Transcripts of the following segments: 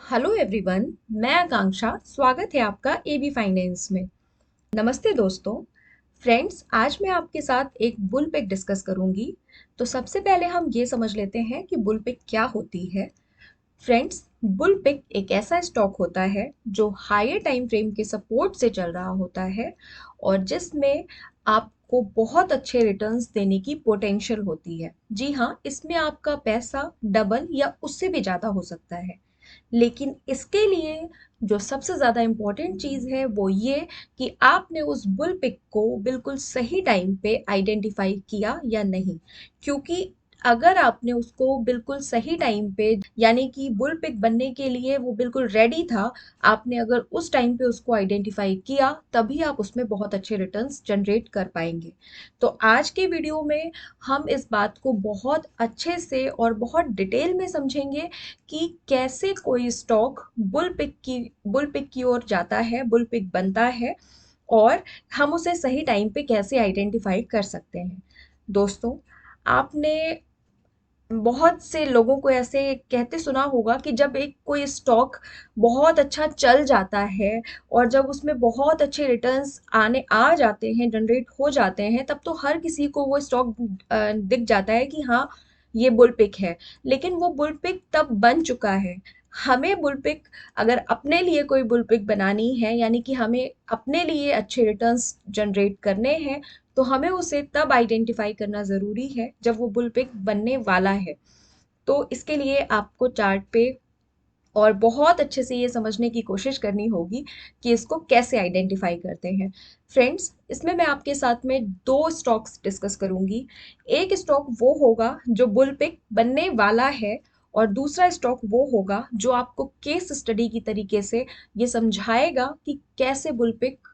Hello everyone. मैं आकांक्षा, स्वागत है आपका एबी फाइनेंस में। नमस्ते दोस्तों। फ्रेंड्स, आज मैं आपके साथ एक बुल पिक डिस्कस करूंगी। तो सबसे पहले हम ये समझ लेते हैं कि बुल पिक क्या होती है। फ्रेंड्स, बुल पिक एक ऐसा स्टॉक होता है जो हायर टाइम फ्रेम के सपोर्ट से चल रहा होता है और जिसमें आपको बहुत अच्छे रिटर्न्स देने की पोटेंशियल होती है। जी हाँ, इसमें आपका पैसा डबल या उससे भी ज़्यादा हो सकता है। लेकिन इसके लिए जो सबसे ज़्यादा इम्पोर्टेंट चीज़ है वो ये कि आपने उस बुल पिक को बिल्कुल सही टाइम पे आइडेंटिफाई किया या नहीं। क्योंकि अगर आपने उसको बिल्कुल सही टाइम पे, यानी कि बुल पिक बनने के लिए वो बिल्कुल रेडी था, आपने अगर उस टाइम पे उसको आइडेंटिफाई किया तभी आप उसमें बहुत अच्छे रिटर्न्स जनरेट कर पाएंगे। तो आज के वीडियो में हम इस बात को बहुत अच्छे से और बहुत डिटेल में समझेंगे कि कैसे कोई स्टॉक बुल पिक की ओर जाता है, बुल पिक बनता है और हम उसे सही टाइम पे कैसे आइडेंटिफाई कर सकते हैं। दोस्तों, आपने बहुत से लोगों को ऐसे कहते सुना होगा कि जब एक कोई स्टॉक बहुत अच्छा चल जाता है और जब उसमें बहुत अच्छे रिटर्न्स आने आ जाते हैं, जनरेट हो जाते हैं, तब तो हर किसी को वो स्टॉक दिख जाता है कि हाँ, ये बुल पिक है। लेकिन वो बुल पिक तब बन चुका है। हमें बुल पिक, अगर अपने लिए कोई बुल पिक बनानी है, यानी कि हमें अपने लिए अच्छे रिटर्न्स जनरेट करने हैं, तो हमें उसे तब आइडेंटिफाई करना ज़रूरी है जब वो बुल पिक बनने वाला है। तो इसके लिए आपको चार्ट पे और बहुत अच्छे से ये समझने की कोशिश करनी होगी कि इसको कैसे आइडेंटिफाई करते हैं। फ्रेंड्स, इसमें मैं आपके साथ में दो स्टॉक्स डिस्कस करूंगी। एक स्टॉक वो होगा जो बुल पिक बनने वाला है और दूसरा स्टॉक वो होगा जो आपको केस स्टडी की तरीके से ये समझाएगा कि कैसे बुल पिक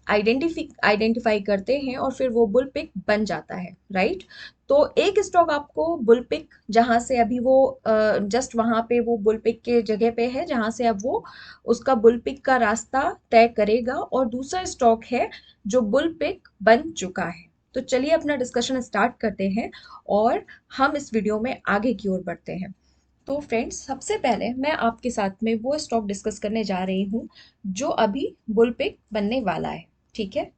आइडेंटिफाई करते हैं और फिर वो बुल पिक बन जाता है, राइट। तो एक स्टॉक आपको बुल पिक, जहां से अभी वो जस्ट वहां पे वो बुल पिक के जगह पे है जहां से अब वो उसका बुल पिक का रास्ता तय करेगा, और दूसरा स्टॉक है जो बुल पिक बन चुका है। तो चलिए अपना डिस्कशन स्टार्ट करते हैं और हम इस वीडियो में आगे की ओर बढ़ते हैं। तो फ्रेंड्स, सबसे पहले मैं आपके साथ में वो स्टॉक डिस्कस करने जा रही हूँ जो अभी बुल पिक बनने वाला है। ठीक है,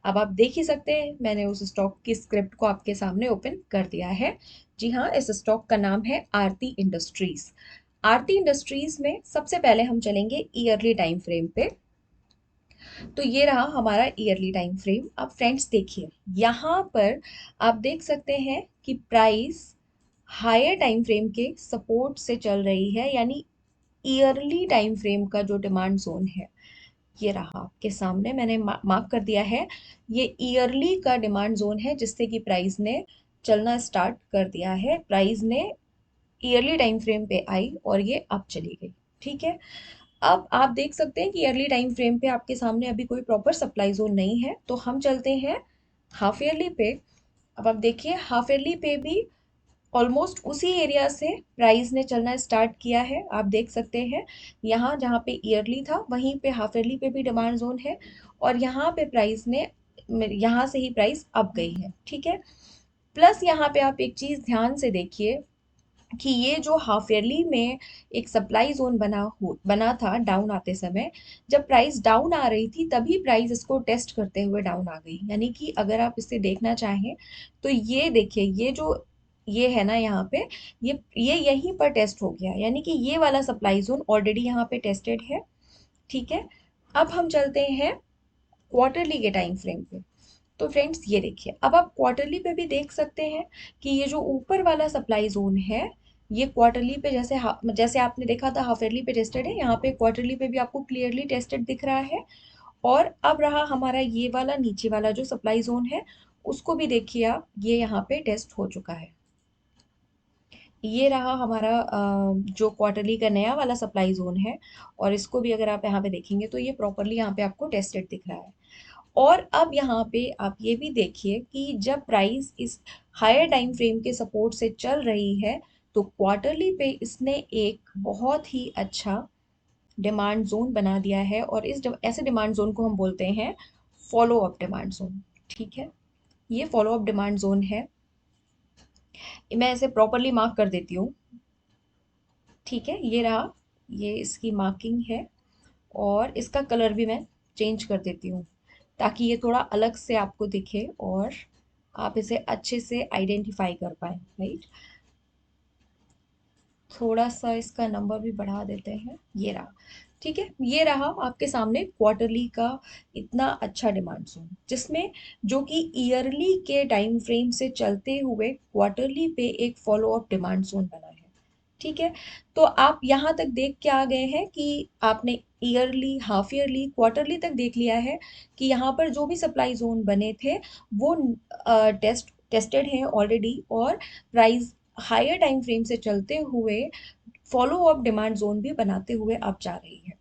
अब आप देख ही सकते हैं मैंने उस स्टॉक की स्क्रिप्ट को आपके सामने ओपन कर दिया है। जी हाँ, इस स्टॉक का नाम है आरती इंडस्ट्रीज। आरती इंडस्ट्रीज में सबसे पहले हम चलेंगे ईयरली टाइम फ्रेम पे। तो ये रहा हमारा ईयरली टाइम फ्रेम। अब फ्रेंड्स देखिए, यहाँ पर आप देख सकते हैं कि प्राइस हायर टाइम फ्रेम के सपोर्ट से चल रही है, यानी ईयरली टाइम फ्रेम का जो डिमांड जोन है, ये रहा आपके सामने मैंने मार्क कर दिया है। ये ईयरली का डिमांड जोन है जिससे कि प्राइस ने चलना स्टार्ट कर दिया है। प्राइस ने ईयरली टाइम फ्रेम पे आई और ये अप चली गई। ठीक है, अब आप देख सकते हैं कि ईयरली टाइम फ्रेम पे आपके सामने अभी कोई प्रॉपर सप्लाई जोन नहीं है, तो हम चलते हैं हाफ ईयरली पे। अब आप देखिए, हाफ ईयरली पे भी ऑलमोस्ट उसी एरिया से प्राइस ने चलना स्टार्ट किया है। आप देख सकते हैं, यहाँ जहाँ पे ईयरली था वहीं पे हाफ ईयरली पे भी डिमांड जोन है, और यहाँ पे प्राइस ने, यहाँ से ही प्राइस अप गई है। ठीक है, प्लस यहाँ पे आप एक चीज़ ध्यान से देखिए कि ये जो हाफ ईयरली में एक सप्लाई जोन बना था डाउन आते समय, जब प्राइस डाउन आ रही थी तभी प्राइस इसको टेस्ट करते हुए डाउन आ गई। यानी कि अगर आप इसे देखना चाहें तो ये देखिए, ये जो ये है ना यहाँ पे, ये यहीं पर टेस्ट हो गया, यानी कि ये वाला सप्लाई जोन ऑलरेडी यहाँ पे टेस्टेड है। ठीक है, अब हम चलते हैं क्वार्टरली के टाइम फ्रेम पे। तो फ्रेंड्स ये देखिए, अब आप क्वार्टरली पे भी देख सकते हैं कि ये जो ऊपर वाला सप्लाई जोन है, ये क्वार्टरली पे जैसे आपने देखा था हाफ ईयरली पे टेस्टेड है, यहाँ पे क्वार्टरली पे भी आपको क्लियरली टेस्टेड दिख रहा है। और अब रहा हमारा ये वाला नीचे वाला जो सप्लाई जोन है, उसको भी देखिए आप, ये यहाँ पे टेस्ट हो चुका है। ये रहा हमारा जो क्वार्टरली का नया वाला सप्लाई जोन है, और इसको भी अगर आप यहाँ पे देखेंगे तो ये प्रॉपरली यहाँ पे आपको टेस्टेड दिख रहा है। और अब यहाँ पे आप ये भी देखिए कि जब प्राइस इस हायर टाइम फ्रेम के सपोर्ट से चल रही है, तो क्वार्टरली पे इसने एक बहुत ही अच्छा डिमांड जोन बना दिया है, और ऐसे डिमांड जोन को हम बोलते हैं फॉलो अप डिमांड जोन। ठीक है, ये फॉलो अप डिमांड जोन है। मैं इसे प्रॉपरली मार्क कर देती हूँ। ठीक है, ये रहा ये इसकी मार्किंग है, और इसका कलर भी मैं चेंज कर देती हूँ ताकि ये थोड़ा अलग से आपको दिखे और आप इसे अच्छे से आइडेंटिफाई कर पाए, राइट। थोड़ा सा इसका नंबर भी बढ़ा देते हैं, ये रहा। ठीक है, ये रहा आपके सामने क्वार्टरली का इतना अच्छा डिमांड जोन, जिसमें जो कि ईयरली के टाइम फ्रेम से चलते हुए क्वार्टरली पे एक फॉलो अप डिमांड जोन बना है। ठीक है, तो आप यहाँ तक देख के आ गए हैं कि आपने ईयरली, हाफ ईयरली, क्वार्टरली तक देख लिया है कि यहाँ पर जो भी सप्लाई जोन बने थे वो टेस्टेड हैं ऑलरेडी, और प्राइस हायर टाइम फ्रेम से चलते हुए फॉलो अप डिमांड जोन भी बनाते हुए आप जा रही है।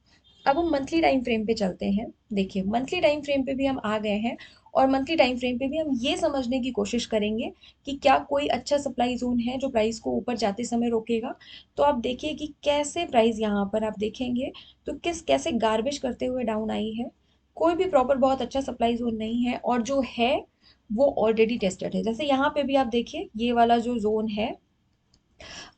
अब हम मंथली टाइम फ्रेम पे चलते हैं। देखिए, मंथली टाइम फ्रेम पे भी हम आ गए हैं, और मंथली टाइम फ्रेम पे भी हम ये समझने की कोशिश करेंगे कि क्या कोई अच्छा सप्लाई जोन है जो प्राइस को ऊपर जाते समय रोकेगा। तो आप देखिए कि कैसे प्राइस यहाँ पर आप देखेंगे तो किस कैसे गार्बेज करते हुए डाउन आई है। कोई भी प्रॉपर बहुत अच्छा सप्लाई जोन नहीं है, और जो है वो ऑलरेडी टेस्टेड है। जैसे यहाँ पे भी आप देखिए, ये वाला जो जोन है,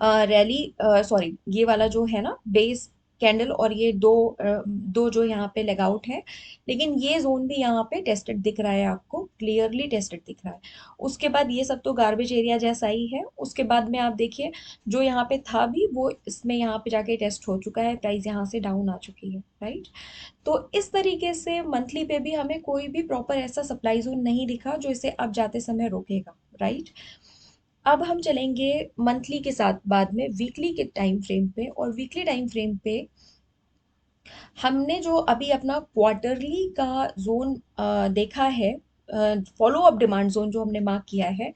रैली, सॉरी, ये वाला जो है ना बेस कैंडल, और ये दो जो यहाँ पे लेग आउट है, लेकिन ये जोन भी यहाँ पे टेस्टेड दिख रहा है, आपको क्लियरली टेस्टेड दिख रहा है। उसके बाद ये सब तो गार्बेज एरिया जैसा ही है। उसके बाद में आप देखिए, जो यहाँ पे था भी वो इसमें यहाँ पे जाके टेस्ट हो चुका है, प्राइस यहाँ से डाउन आ चुकी है, राइट। तो इस तरीके से मंथली पे भी हमें कोई भी प्रॉपर ऐसा सप्लाई जोन नहीं दिखा जो इसे अब जाते समय रोकेगा, राइट। अब हम चलेंगे मंथली के साथ बाद में वीकली के टाइम फ्रेम पे, और वीकली टाइम फ्रेम पे हमने जो अभी अपना क्वार्टरली का जोन देखा है, फॉलो अप डिमांड जोन जो हमने मार्क किया है,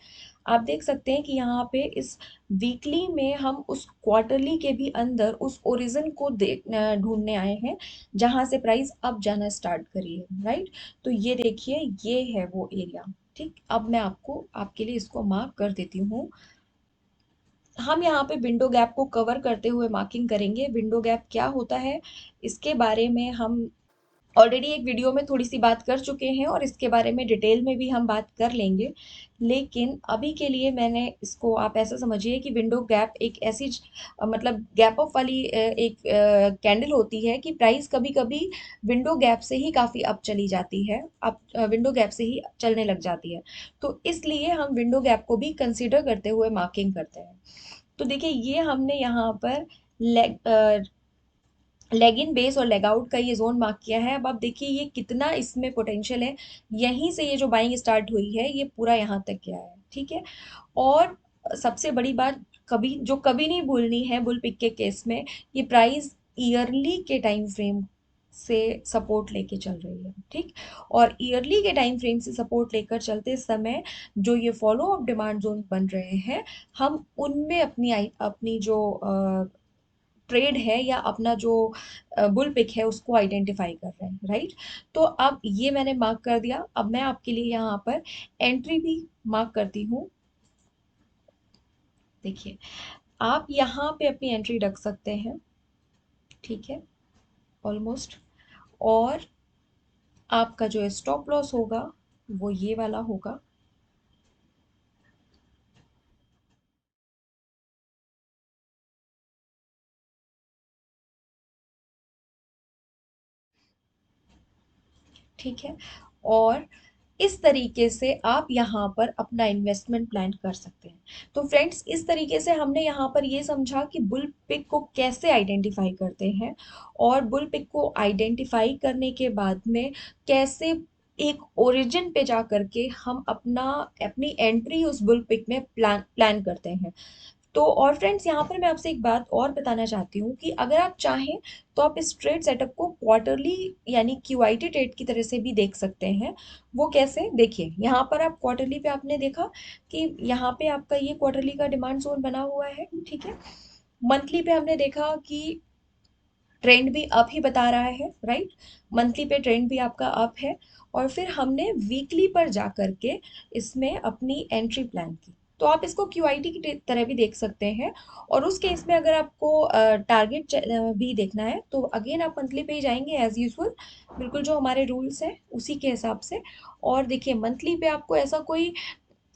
आप देख सकते हैं कि यहाँ पे इस वीकली में हम उस क्वार्टरली के भी अंदर उस ओरिजिन को ढूंढने आए हैं जहां से प्राइस अब जाना स्टार्ट करी है, राइट। तो ये देखिए, ये है वो एरिया। ठीक, अब मैं आपको आपके लिए इसको मार्क कर देती हूँ। हम यहाँ पे विंडो गैप को कवर करते हुए मार्किंग करेंगे। विंडो गैप क्या होता है, इसके बारे में हम ऑलरेडी एक वीडियो में थोड़ी सी बात कर चुके हैं, और इसके बारे में डिटेल में भी हम बात कर लेंगे। लेकिन अभी के लिए मैंने इसको, आप ऐसा समझिए कि विंडो गैप एक ऐसी मतलब गैप अप वाली एक कैंडल होती है कि प्राइस कभी कभी विंडो गैप से ही काफ़ी अप चली जाती है, अप विंडो गैप से ही चलने लग जाती है। तो इसलिए हम विंडो गैप को भी कंसीडर करते हुए मार्किंग करते हैं। तो देखिए, ये हमने यहाँ पर लेग लेग इन बेस और लेग आउट का ये जोन मार्क किया है। अब आप देखिए ये कितना इसमें पोटेंशियल है। यहीं से ये जो बाइंग स्टार्ट हुई है ये पूरा यहाँ तक गया है, ठीक है। और सबसे बड़ी बात, कभी नहीं भूलनी है बुल पिक के केस में, ये प्राइस ईयरली के टाइम फ्रेम से सपोर्ट लेके चल रही है, ठीक। और ईयरली के टाइम फ्रेम से सपोर्ट लेकर चलते समय जो ये फॉलो अप डिमांड जोन बन रहे हैं, हम उनमें अपनी जो ट्रेड है या अपना जो बुल पिक है उसको आइडेंटिफाई कर रहे हैं, राइट। तो अब ये मैंने मार्क कर दिया। अब मैं आपके लिए यहाँ पर एंट्री भी मार्क करती हूँ। देखिए, आप यहाँ पे अपनी एंट्री रख सकते हैं, ठीक है, ऑलमोस्ट। और आपका जो स्टॉप लॉस होगा वो ये वाला होगा। ठीक है, और इस तरीके से आप यहाँ पर अपना इन्वेस्टमेंट प्लान कर सकते हैं। तो फ्रेंड्स, इस तरीके से हमने यहाँ पर ये समझा कि बुल पिक को कैसे आइडेंटिफाई करते हैं, और बुल पिक को आइडेंटिफाई करने के बाद में कैसे एक ओरिजिन पे जा करके हम अपनी एंट्री उस बुल पिक में प्लान करते हैं। तो और फ्रेंड्स, यहाँ पर मैं आपसे एक बात और बताना चाहती हूँ कि अगर आप चाहें तो आप इस ट्रेड सेटअप को क्वार्टरली यानी क्यूआईटी ट्रेड की तरह से भी देख सकते हैं। वो कैसे, देखिए, यहाँ पर आप क्वार्टरली पे आपने देखा कि यहाँ पे आपका ये क्वार्टरली का डिमांड जोन बना हुआ है, ठीक है। मंथली पे हमने देखा कि ट्रेंड भी अप ही बता रहा है, राइट। मंथली पे ट्रेंड भी आपका अप है। और फिर हमने वीकली पर जा करके इसमें अपनी एंट्री प्लान की। तो आप इसको क्यूआईटी की तरह भी देख सकते हैं। और उस केस में अगर आपको टारगेट भी देखना है तो अगेन आप मंथली पे ही जाएंगे एज यूजल, बिल्कुल जो हमारे रूल्स हैं उसी के हिसाब से। और देखिए, मंथली पे आपको ऐसा कोई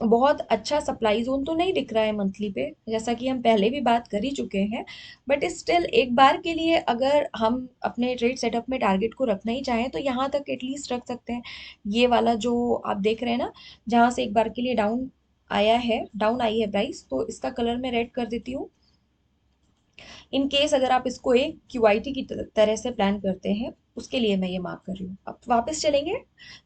बहुत अच्छा सप्लाई जोन तो नहीं दिख रहा है मंथली पे, जैसा कि हम पहले भी बात कर ही चुके हैं। बट स्टिल एक बार के लिए अगर हम अपने ट्रेड सेटअप में टारगेट को रखना ही चाहें तो यहाँ तक एटलीस्ट रख सकते हैं। ये वाला जो आप देख रहे हैं ना, जहाँ से एक बार के लिए डाउन आया है, डाउन आई है प्राइस, तो इसका कलर मैं रेड कर देती हूँ। इन केस अगर आप इसको एक क्यूआईटी की तरह से प्लान करते हैं, उसके लिए मैं ये मार्क कर रही हूँ। अब वापस चलेंगे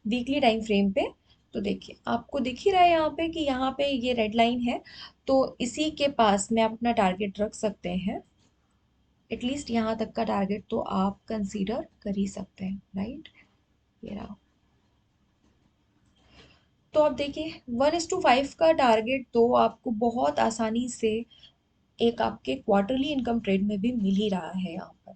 वीकली टाइम फ्रेम पे। तो देखिए आपको दिख ही रहा है यहाँ पे कि यहाँ पे ये रेड लाइन है, तो इसी के पास में आप अपना टारगेट रख सकते हैं। एटलीस्ट यहाँ तक का टारगेट तो आप कंसीडर कर ही सकते हैं, राइट। ये रहा। तो अब देखिए 1:5 का टारगेट तो आपको बहुत आसानी से एक आपके क्वार्टरली इनकम ट्रेड में भी मिल ही रहा है यहाँ पर।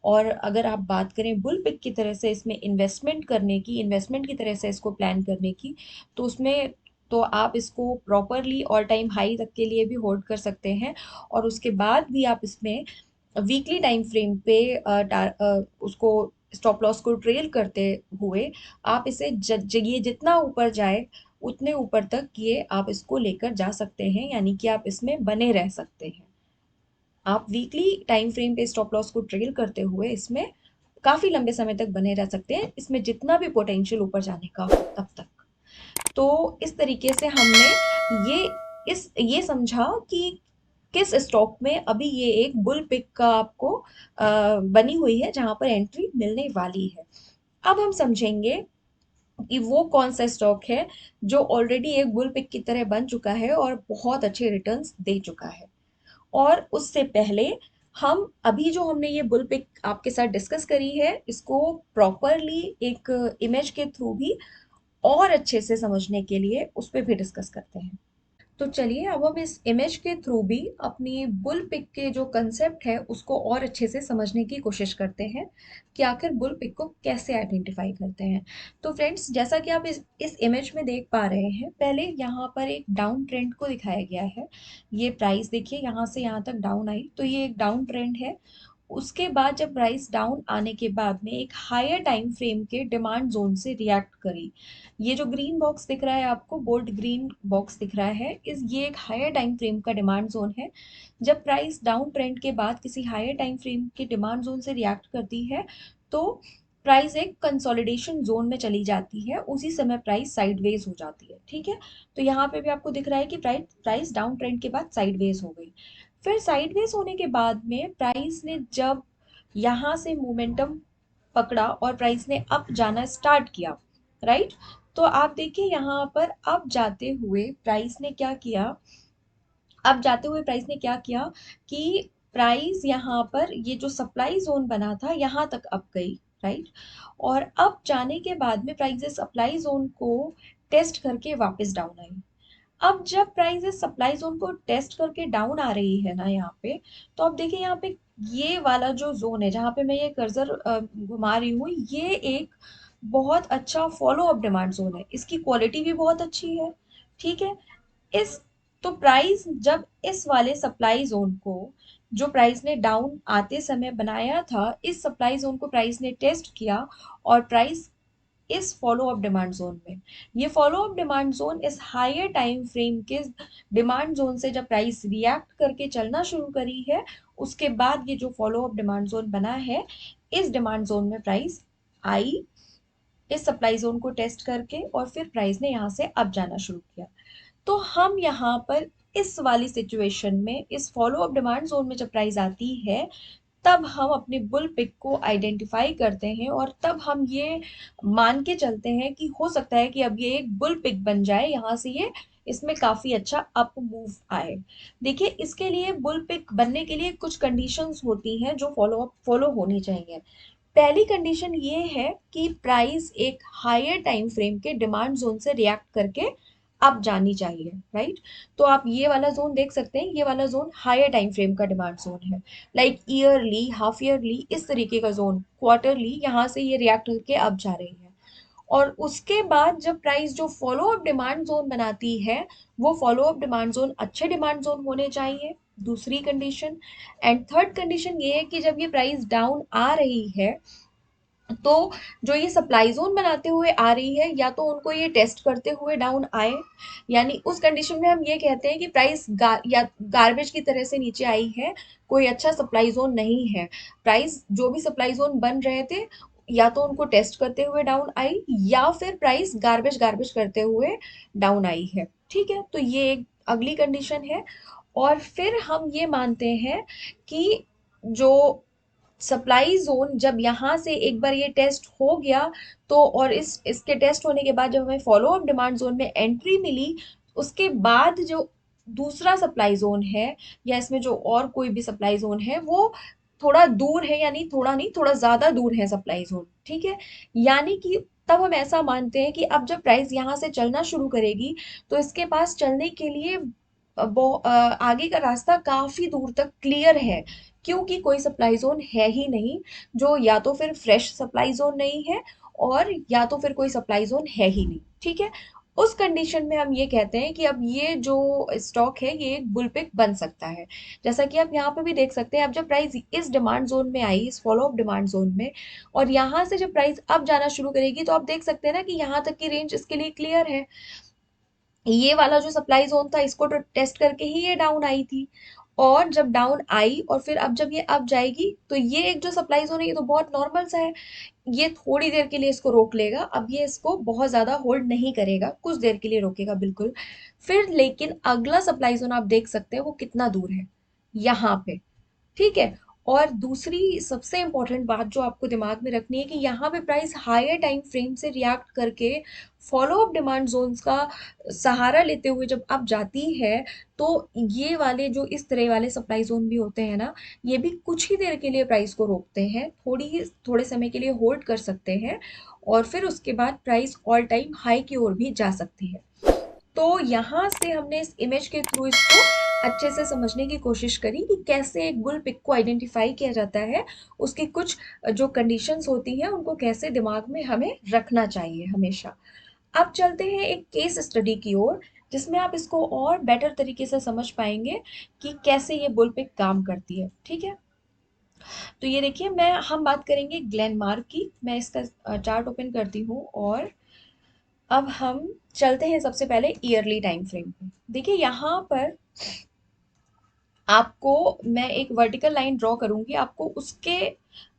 और अगर आप बात करें बुल पिक की तरह से इसमें इन्वेस्टमेंट करने की, इन्वेस्टमेंट की तरह से इसको प्लान करने की, तो उसमें तो आप इसको प्रॉपरली ऑल टाइम हाई तक के लिए भी होल्ड कर सकते हैं। और उसके बाद भी आप इसमें वीकली टाइम फ्रेम पे उसको स्टॉप लॉस को ट्रेल करते हुए आप इसे ये जितना ऊपर जाए उतने ऊपर तक ये आप इसको लेकर जा सकते हैं, यानी कि आप इसमें बने रह सकते हैं। आप वीकली टाइम फ्रेम पे स्टॉप लॉस को ट्रेल करते हुए इसमें काफी लंबे समय तक बने रह सकते हैं, इसमें जितना भी पोटेंशियल ऊपर जाने का हो तब तक। तो इस तरीके से हमने ये समझा कि किस स्टॉक में अभी ये एक बुल पिक का आपको बनी हुई है जहां पर एंट्री मिलने वाली है। अब हम समझेंगे कि वो कौन सा स्टॉक है जो ऑलरेडी एक बुल पिक की तरह बन चुका है और बहुत अच्छे रिटर्न्स दे चुका है। और उससे पहले हम अभी जो हमने ये बुल पिक आपके साथ डिस्कस करी है, इसको प्रॉपरली एक इमेज के थ्रू भी और अच्छे से समझने के लिए उस पर भी डिस्कस करते हैं। तो चलिए अब हम इस इमेज के थ्रू भी अपनी बुल पिक के जो कंसेप्ट है उसको और अच्छे से समझने की कोशिश करते हैं कि आखिर बुल पिक को कैसे आइडेंटिफाई करते हैं। तो फ्रेंड्स, जैसा कि आप इस इमेज में देख पा रहे हैं, पहले यहाँ पर एक डाउन ट्रेंड को दिखाया गया है। ये प्राइस देखिए यहाँ से यहाँ तक डाउन आई, तो ये एक डाउन ट्रेंड है। उसके बाद जब प्राइस डाउन आने के बाद में एक हायर टाइम फ्रेम के डिमांड जोन से रिएक्ट करी। ये जो ग्रीन बॉक्स दिख रहा है आपको, बोल्ड ग्रीन बॉक्स दिख रहा है, इस ये एक हायर टाइम फ्रेम का डिमांड जोन है। जब प्राइस डाउन ट्रेंड के बाद किसी हायर टाइम फ्रेम के डिमांड जोन से रिएक्ट करती है, तो प्राइस एक कंसोलिडेशन जोन में चली जाती है, उसी समय प्राइस साइडवेज हो जाती है। ठीक है, तो यहाँ पे भी आपको दिख रहा है कि प्राइस डाउन ट्रेंड के बाद साइडवेज हो गई। फिर साइडवेज होने के बाद में प्राइस ने जब यहाँ से मोमेंटम पकड़ा और प्राइस ने अप जाना स्टार्ट किया, राइट। तो आप देखिए यहाँ पर अप जाते हुए प्राइस ने क्या किया, अब जाते हुए प्राइस ने क्या किया कि प्राइस यहाँ पर ये जो सप्लाई जोन बना था यहाँ तक अप गई, राइट। और अब जाने के बाद में प्राइस सप्लाई जोन को टेस्ट करके वापस डाउन आई। अब जब प्राइस इस सप्लाई जोन को टेस्ट करके डाउन आ रही है ना यहाँ पे, तो अब देखिए यहाँ पे ये वाला जो जोन है जहाँ पे मैं ये कर्सर घुमा रही हूँ, ये एक बहुत अच्छा फॉलो अप डिमांड जोन है, इसकी क्वालिटी भी बहुत अच्छी है। ठीक है, इस तो प्राइस जब इस वाले सप्लाई जोन को, जो प्राइस ने डाउन आते समय बनाया था, इस सप्लाई जोन को प्राइस ने टेस्ट किया और प्राइस इस फॉलो अप डिमांड जोन में, ये फॉलो अप डिमांड जोन इस हायर टाइम फ्रेम के डिमांड जोन से जब प्राइस रिएक्ट करके चलना शुरू करी है, उसके बाद ये जो फॉलो अप डिमांड जोन बना है, इस डिमांड जोन में प्राइस आई इस सप्लाई जोन को टेस्ट करके, और फिर प्राइस ने यहाँ से अप जाना शुरू किया। तो हम यहाँ पर इस वाली सिचुएशन में इस फॉलो अप डिमांड जोन में जब प्राइस आती है, तब हम अपने बुल पिक को आइडेंटिफाई करते हैं और तब हम ये मान के चलते हैं कि हो सकता है कि अब ये एक बुल पिक बन जाए, यहाँ से ये इसमें काफी अच्छा अप मूव आए। देखिए इसके लिए बुल पिक बनने के लिए कुछ कंडीशंस होती हैं जो फॉलो होनी चाहिए। पहली कंडीशन ये है कि प्राइस एक हायर टाइम फ्रेम के डिमांड जोन से रिएक्ट करके अप जानी चाहिए, राइट। तो आप ये वाला जोन देख सकते हैं, ये वाला जोन हायर टाइम फ्रेम का डिमांड जोन है, लाइक ईयरली, हाफ ईयरली, इस तरीके का जोन, क्वार्टरली, यहाँ से ये रिएक्ट करके अप जा रही है। और उसके बाद जब प्राइस जो फॉलो अप डिमांड जोन बनाती है, वो फॉलो अप डिमांड जोन अच्छे डिमांड जोन होने चाहिए, दूसरी कंडीशन। एंड थर्ड कंडीशन ये है कि जब ये प्राइस डाउन आ रही है, तो जो ये सप्लाई जोन बनाते हुए आ रही है, या तो उनको ये टेस्ट करते हुए डाउन आए, यानी उस कंडीशन में हम ये कहते हैं कि प्राइस या गार्बेज की तरह से नीचे आई है, कोई अच्छा सप्लाई जोन नहीं है। प्राइस जो भी सप्लाई जोन बन रहे थे, या तो उनको टेस्ट करते हुए डाउन आई, या फिर प्राइस गार्बेज गार्बेज करते हुए डाउन आई है। ठीक है, तो ये एक अगली कंडीशन है। और फिर हम ये मानते हैं कि जो सप्लाई जोन, जब यहाँ से एक बार ये टेस्ट हो गया, तो और इसके टेस्ट होने के बाद जब हमें फॉलो अप डिमांड जोन में एंट्री मिली, उसके बाद जो दूसरा सप्लाई जोन है, या इसमें जो और कोई भी सप्लाई जोन है, वो थोड़ा दूर है, यानी थोड़ा नहीं, थोड़ा ज्यादा दूर है सप्लाई जोन। ठीक है, यानी कि तब हम ऐसा मानते हैं कि अब जब प्राइस यहाँ से चलना शुरू करेगी, तो इसके पास चलने के लिए आगे का रास्ता काफी दूर तक क्लियर है, क्योंकि कोई सप्लाई जोन है ही नहीं, जो या तो फिर फ्रेश सप्लाई जोन नहीं है, और या तो फिर कोई सप्लाई जोन है ही नहीं। ठीक है, उस कंडीशन में हम ये कहते हैं कि अब ये जो स्टॉक है, ये एक बुल पिक बन सकता है। जैसा कि आप यहाँ पे भी देख सकते हैं, अब जब प्राइस इस डिमांड जोन में आई, इस फॉलो अप डिमांड जोन में, और यहाँ से जब प्राइस अब जाना शुरू करेगी, तो आप देख सकते हैं ना कि यहाँ तक की रेंज इसके लिए क्लियर है। ये वाला जो सप्लाई जोन था, इसको तो टेस्ट करके ही ये डाउन आई थी, और जब डाउन आई और फिर अब जब ये अप जाएगी, तो ये एक जो सप्लाई जोन है, ये तो बहुत नॉर्मल सा है, ये थोड़ी देर के लिए इसको रोक लेगा, अब ये इसको बहुत ज्यादा होल्ड नहीं करेगा, कुछ देर के लिए रोकेगा बिल्कुल। फिर लेकिन अगला सप्लाई जोन आप देख सकते हैं वो कितना दूर है, यहाँ पे। ठीक है, और दूसरी सबसे इंपॉर्टेंट बात जो आपको दिमाग में रखनी है, कि यहाँ पे प्राइस हायर टाइम फ्रेम से रिएक्ट करके फॉलो अप डिमांड जोन्स का सहारा लेते हुए जब अब जाती है, तो ये वाले जो इस तरह वाले सप्लाई जोन भी होते हैं ना, ये भी कुछ ही देर के लिए प्राइस को रोकते हैं, थोड़े समय के लिए होल्ड कर सकते हैं, और फिर उसके बाद प्राइस ऑल टाइम हाई की ओर भी जा सकती है। तो यहाँ से हमने इस इमेज के थ्रू इसको अच्छे से समझने की कोशिश करी कि कैसे एक बुल पिक को आइडेंटिफाई किया जाता है, उसकी कुछ जो कंडीशंस होती हैं उनको कैसे दिमाग में हमें रखना चाहिए हमेशा। अब चलते हैं एक केस स्टडी की ओर, जिसमें आप इसको और बेटर तरीके से समझ पाएंगे कि कैसे ये बुल पिक काम करती है। ठीक है, तो ये देखिए, हम बात करेंगे ग्लेनमार्क की। मैं इसका चार्ट ओपन करती हूँ, और अब हम चलते हैं सबसे पहले ईयरली टाइम फ्रेम पे। देखिए यहाँ पर आपको मैं एक वर्टिकल लाइन ड्रॉ करूंगी, आपको उसके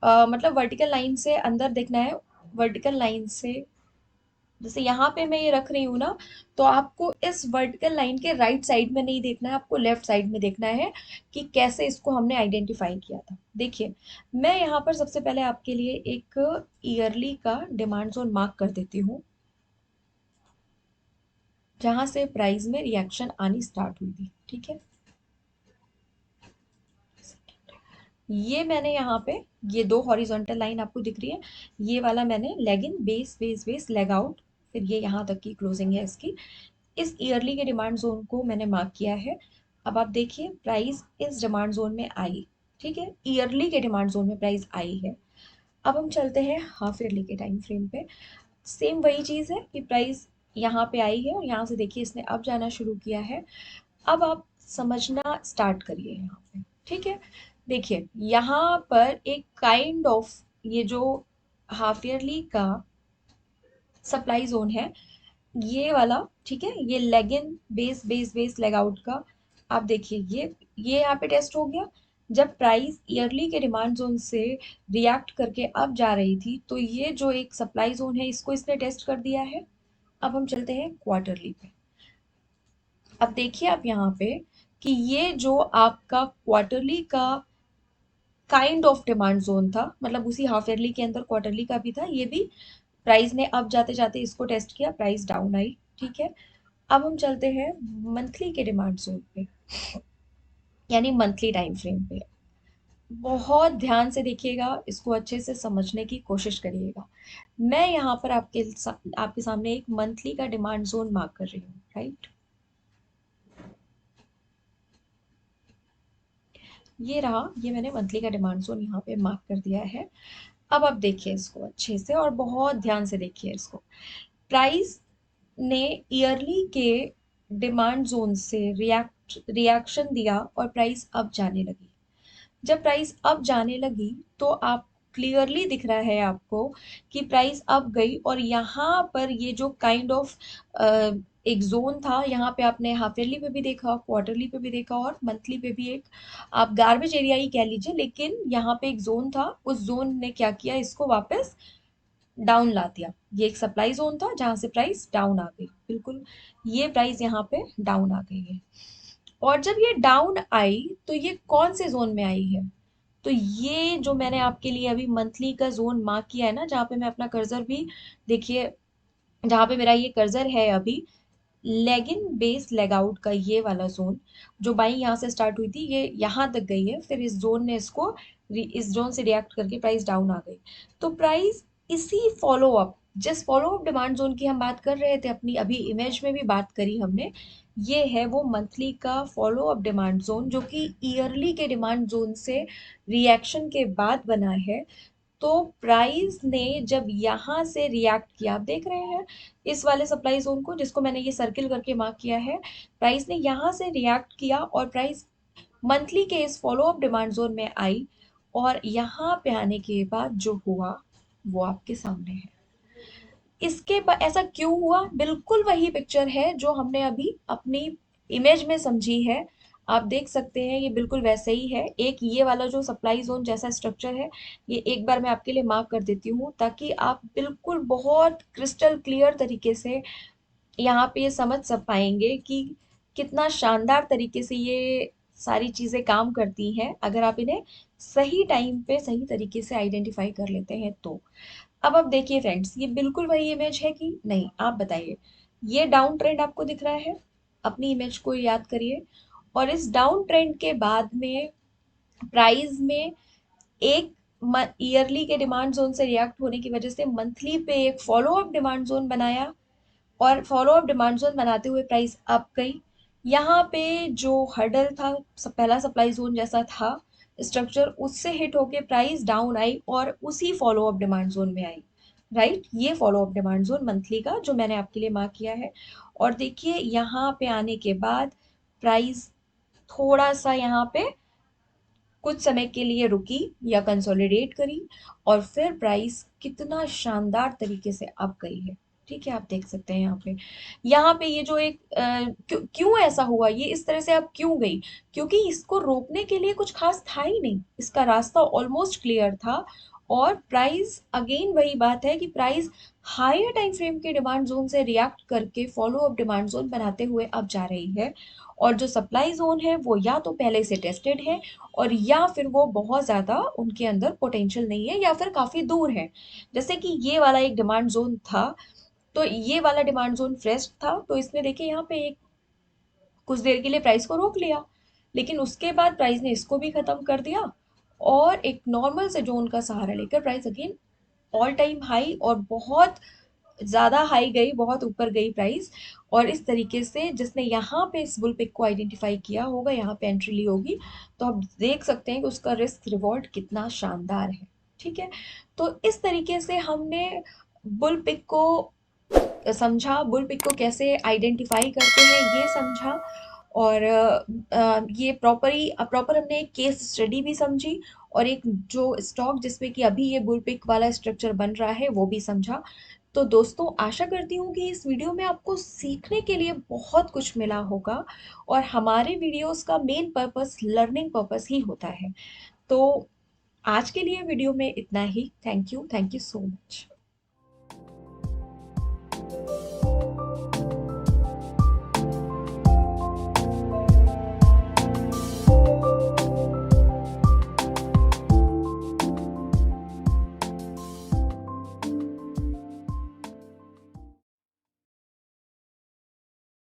मतलब वर्टिकल लाइन से अंदर देखना है। वर्टिकल लाइन से, जैसे यहाँ पे मैं ये रख रही हूँ ना, तो आपको इस वर्टिकल लाइन के राइट साइड में नहीं देखना है, आपको लेफ्ट साइड में देखना है कि कैसे इसको हमने आइडेंटिफाई किया था। देखिए, मैं यहाँ पर सबसे पहले आपके लिए एक ईयरली का डिमांड जोन मार्क कर देती हूँ, जहां से प्राइस में रिएक्शन आनी स्टार्ट हुई थी। ठीक है, ये मैंने यहाँ पे, ये दो हॉरिजॉन्टल लाइन आपको दिख रही है, ये वाला मैंने leg in, base base base, leg out, फिर ये यहाँ तक की क्लोजिंग है इसकी। इस ईयरली के डिमांड जोन को मैंने मार्क किया है। अब आप देखिए, प्राइस इस डिमांड जोन में आई। ठीक है, ईयरली के डिमांड जोन में प्राइस आई है। अब हम चलते हैं हाफ ईयरली के टाइम फ्रेम पे। सेम वही चीज़ है कि प्राइस यहाँ पे आई है, और यहाँ से देखिए इसने अब जाना शुरू किया है। अब आप समझना स्टार्ट करिए यहाँ पे। ठीक है, देखिए यहाँ पर एक काइंड ऑफ, ये जो हाफ ईयरली का सप्लाई जोन है, ये वाला, ठीक है, ये leg in, base base base, leg out का, आप देखिए ये यहाँ पे टेस्ट हो गया। जब प्राइस ईयरली के डिमांड जोन से रिएक्ट करके अब जा रही थी, तो ये जो एक सप्लाई जोन है, इसको इसने टेस्ट कर दिया है। अब हम चलते हैं क्वार्टरली पे। अब देखिए आप यहाँ पे कि ये जो आपका क्वार्टरली का काइंड ऑफ डिमांड जोन था, मतलब उसी हाफ ईयरली के अंदर क्वार्टरली का भी था, ये भी प्राइस ने अब जाते जाते इसको टेस्ट किया, प्राइस डाउन आई। ठीक है, अब हम चलते हैं मंथली के डिमांड जोन पे, यानी मंथली टाइम फ्रेम पे। बहुत ध्यान से देखिएगा, इसको अच्छे से समझने की कोशिश करिएगा। मैं यहाँ पर आपके सामने एक मंथली का डिमांड जोन मार्क कर रही हूँ, राइट। ये रहा, ये मैंने मंथली का डिमांड जोन यहाँ पे मार्क कर दिया है। अब आप देखिए इसको अच्छे से, और बहुत ध्यान से देखिए इसको। प्राइस ने ईयरली के डिमांड जोन से रिएक्शन दिया, और प्राइस अब जाने लगी। जब प्राइस अब जाने लगी, तो आप क्लियरली दिख रहा है आपको कि प्राइस अप गई, और यहाँ पर ये जो काइंड ऑफ एक जोन था, यहाँ पे आपने हाफ ईयरली पे भी देखा, क्वार्टरली पे भी देखा, और मंथली पे भी एक आप गार्बेज एरिया ही कह लीजिए, लेकिन यहाँ पे एक जोन था, उस जोन ने क्या किया, इसको वापस डाउन ला दिया। ये एक सप्लाई जोन था जहां से प्राइस डाउन आ गई, बिल्कुल ये प्राइस यहाँ पे डाउन आ गई है। और जब ये डाउन आई तो ये कौन से जोन में आई है, तो ये जो मैंने आपके लिए अभी मंथली का जोन मार्क किया है ना, जहाँ पे मैं अपना कर्सर भी देखिए, जहाँ पे मेरा ये कर्सर है अभी, leg in base leg out का ये वाला जोन, जो बाइंग यहाँ से स्टार्ट हुई थी, ये यहाँ तक गई है, फिर इस जोन ने इसको इस जोन से रिएक्ट करके प्राइस डाउन आ गई। तो प्राइस इसी फॉलो अप, जिस फॉलो अप डिमांड जोन की हम बात कर रहे थे, अपनी अभी इमेज में भी बात करी हमने, ये है वो मंथली का फॉलो अप डिमांड जोन, जो कि ईयरली के डिमांड जोन से रिएक्शन के बाद बना है। तो प्राइस ने जब यहाँ से रिएक्ट किया, आप देख रहे हैं इस वाले सप्लाई जोन को, जिसको मैंने ये सर्किल करके मार्क किया है, प्राइस ने यहाँ से रिएक्ट किया और प्राइस मंथली के इस फॉलो अप डिमांड जोन में आई, और यहाँ पे आने के बाद जो हुआ वो आपके सामने है। इसके बाद ऐसा क्यों हुआ, बिल्कुल वही पिक्चर है जो हमने अभी अपनी इमेज में समझी है। आप देख सकते हैं ये बिल्कुल वैसे ही है। एक ये वाला जो सप्लाई जोन जैसा स्ट्रक्चर है, ये एक बार मैं आपके लिए मार्क कर देती हूँ, ताकि आप बिल्कुल बहुत क्रिस्टल क्लियर तरीके से यहाँ पे ये समझ सब पाएंगे कि कितना शानदार तरीके से ये सारी चीजें काम करती हैं, अगर आप इन्हें सही टाइम पे सही तरीके से आइडेंटिफाई कर लेते हैं तो। अब देखिए फ्रेंड्स, ये बिल्कुल वही इमेज है कि नहीं, आप बताइए। ये डाउन ट्रेंड आपको दिख रहा है, अपनी इमेज को याद करिए, और इस डाउन ट्रेंड के बाद में प्राइस में एक ईयरली के डिमांड जोन से रिएक्ट होने की वजह से मंथली पे एक फॉलो अप डिमांड जोन बनाया, और फॉलो अप डिमांड जोन बनाते हुए प्राइस अप गई। यहाँ पे जो हर्डल था, पहला सप्लाई जोन जैसा था स्ट्रक्चर, उससे हिट होके प्राइस डाउन आई और उसी फॉलो अप डिमांड जोन में आई। राइट, ये follow up demand zone monthly का जो मैंने आपके लिए मार्क किया है। और देखिए यहाँ पे आने के बाद प्राइस थोड़ा सा यहाँ पे कुछ समय के लिए रुकी या कंसोलिडेट करी, और फिर प्राइस कितना शानदार तरीके से अप गई है। ठीक है, आप देख सकते हैं यहाँ पे ये जो एक क्यों ऐसा हुआ, ये इस तरह से अब क्यों गई, क्योंकि इसको रोकने के लिए कुछ खास था ही नहीं, इसका रास्ता ऑलमोस्ट क्लियर था। और प्राइस अगेन वही बात है कि प्राइस हायर टाइम फ्रेम के डिमांड जोन से रिएक्ट करके फॉलो अप डिमांड जोन बनाते हुए अब जा रही है, और जो सप्लाई जोन है वो या तो पहले से टेस्टेड है, और या फिर वो बहुत ज़्यादा उनके अंदर पोटेंशियल नहीं है, या फिर काफ़ी दूर है। जैसे कि ये वाला एक डिमांड जोन था, तो ये वाला डिमांड जोन फ्रेश था, तो इसने देखिए यहाँ पे एक कुछ देर के लिए प्राइस को रोक लिया, लेकिन उसके बाद प्राइस ने इसको भी खत्म कर दिया, और एक नॉर्मल से जोन का सहारा लेकर price again all time high, और बहुत ज़्यादा हाई गई, बहुत ऊपर गई प्राइस। और इस तरीके से जिसने यहाँ पे इस बुल पिक को आइडेंटिफाई किया होगा, यहाँ पे एंट्री ली होगी, तो आप देख सकते हैं कि उसका रिस्क रिवॉर्ड कितना शानदार है। ठीक है, तो इस तरीके से हमने बुल पिक को समझा, बुल पिक को कैसे आइडेंटिफाई करते हैं ये समझा, और ये प्रॉपर हमने एक केस स्टडी भी समझी, और एक जो स्टॉक जिसमें कि अभी ये बुल पिक वाला स्ट्रक्चर बन रहा है वो भी समझा। तो दोस्तों, आशा करती हूँ कि इस वीडियो में आपको सीखने के लिए बहुत कुछ मिला होगा, और हमारे वीडियोस का मेन पर्पस लर्निंग पर्पस ही होता है। तो आज के लिए वीडियो में इतना ही। Thank you so much.